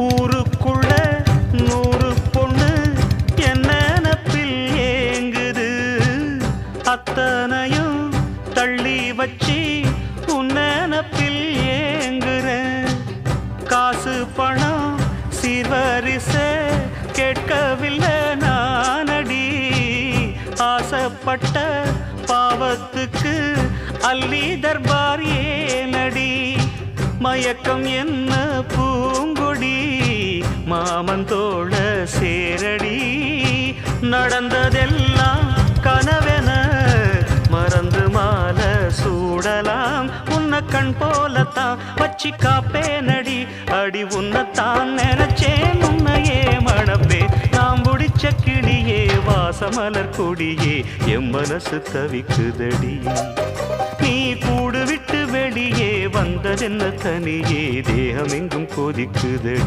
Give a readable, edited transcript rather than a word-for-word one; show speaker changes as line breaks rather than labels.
ஊருக்குள்ள 100 பொண்ணு என்ன நினப்பில் ஏங்குது. அத்தனையும் தள்ளி வச்சு உன் நினப்பில் ஏங்குறேன். காசு பணம் சீர்வரிச கேட்கவில்லை நானடி. ஆசைப்பட்ட பாவத்துக்கு அள்ளி தர்பார் ஏனடி. மயக்கம் என்ன பூங்கொடி மாமந்தோள சேரடி. நடந்ததெல்லாம் கனவென மறந்து மாலை சூடலாம். உன்னை கண் போலத்தான் வச்சி காப்பேனடி. அடி உன்னைத்தான் நினைச்சேன் உன்னையே மணப்பே. நாம் முடிச்ச கிளியே வாசமலர் கொடியே என் மனசு தவிக்குதடி. நீ கூடு விட்டு வெளியே வந்ததென்ன தனியே தேகம் எங்கும் கொதிக்குதடி.